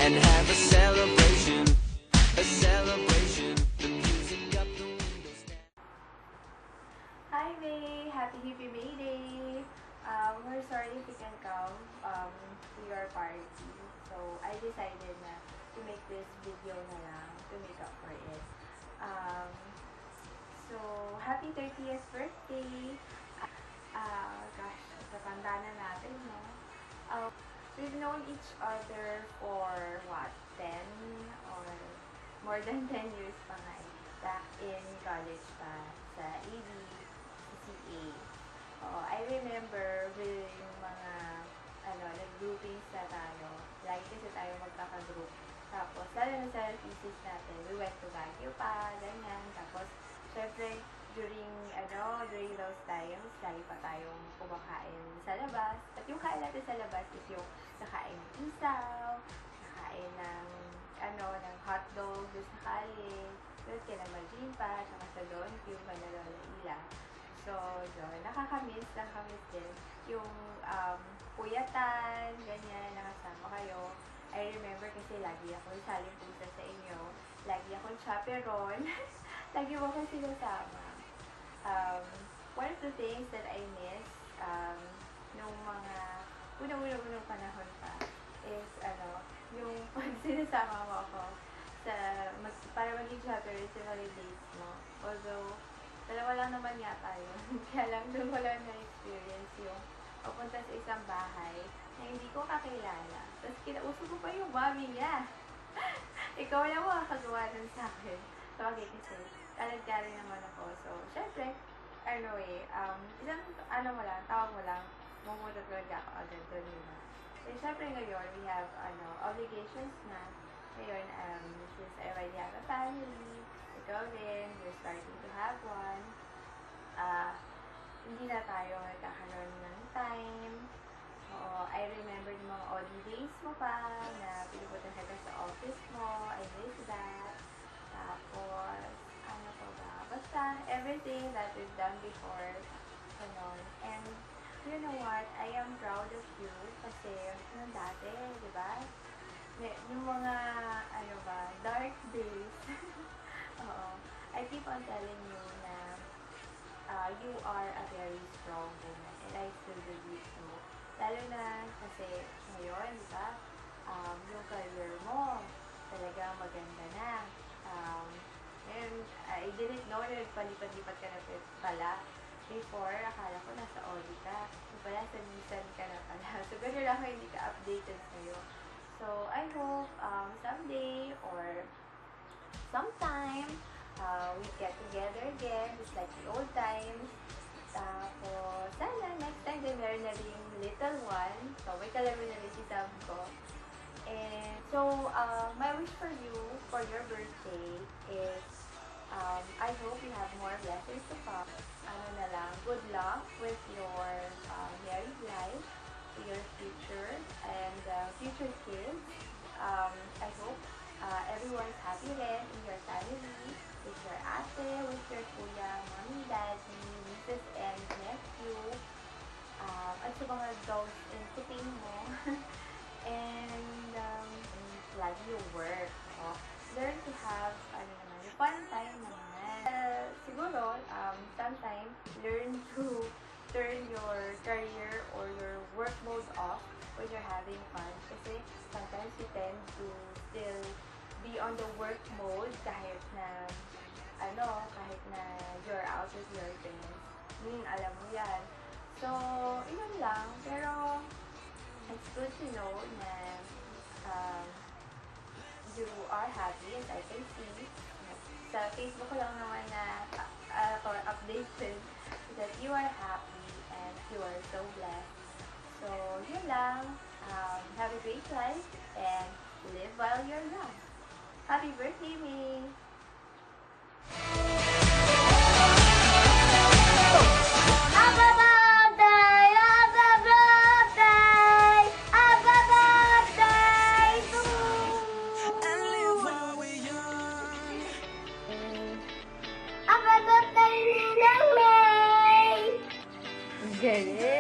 and have a celebration, a celebration. The music up the window stand. Hi May! Happy Hippie May Day! We're sorry if you can come to your party. So, I decided na to make this video na lang to make up for it. So, happy 30th birthday! Gosh, tatanda na natin, no? We've known each other for, what, 10 or more than 10 years pa nga eh. Back in college pa, sa AD, sa CA. I remember with yung mga, nag-groupings na tayo. Lagi kasi tayo magkaka-group. Tapos, lalo na sa thesis natin, we went to Baguio pa, ganyan. Tapos, syempre, during those times, lagi pa tayong kumakain sa labas. At yung kain natin sa labas is yung nakain ng isaw, nakain ng, ng hotdog, doon sa kali, doon kina Magin pa, saka sa Don Q, Manalola Ila. So, yun, nakakamiss din. Yung puyatan, ganyan, nakasama kayo. I remember kasi lagi akong saling pusa sa inyo. Lagi akong chaperon. Lagi mo akong sinasama. One of the things that I miss nung mga unang panahon pa is, yung pag sinasama mo ako para maging chaperon sa mga dates mo. Although, dalawa lang naman yata yun. Kaya lang doon ko lang na-experience yung papunta sa isang bahay na hindi ko kakilala. Tapos kinausap ko pa yung mami niya. Ikaw lang makakagawa nun sa akin. So, okay, kasi talad-kari naman ako. So, syempre, tawag mo lang, mamunta talaga ako agad doon yun. So, syempre ngayon, we have, obligations na. Ngayon, since I already have a family, ikaw din, you're starting to have one, hindi na tayo nagkakaroon ng time. Oo, I remember yung mga odd days mo pa, na pinupunta ka sa office mo, I miss that. Tapos, ano pa ba? Basta, everything that we've done before, And, you know what? I am proud of you kasi, nung dati, di ba? Yung mga, dark days. Oo. I keep on telling you na you are a very strong woman and I still believe so. Lalo na kasi ngayon, di ba? Yung career mo, talagang maganda na. And I didn't know na nagpalipat-lipat ka na pala. Before, akala ko nasa Audi ka. So pala, sa Nissan ka na pala. So, gano'n lang ako hindi ka updated sa'yo. So, I hope someday or sometime, we get together again, just like the old times. Tapos, sana next time din meron na rin little one. So, wait ka lang rin na si Sam ko. And so, my wish for you, for your birthday, is I hope you have more blessings to come. Good luck with your married life, your future, and future kids. I hope everyone's happy rin in your family, with your ate, with your kuya, mommy, daddy, nieces, and nephew, at sa mga dogs and kuting mo. And lagi yung work. Learn to have, fun time naman. Siguro, sometimes, learn to turn your career or your work mode off when you're having fun. Kasi sometimes you tend to still be on the work mode kahit na you're out with your friends. Alam mo yan. So, yun lang. Pero, it's good to know na you are happy, as I can see. Sa Facebook ko lang naman na updated that you are happy and you are so blessed. So, yun lang. Have a great life and live while you're young. Happy birthday, May! Galing!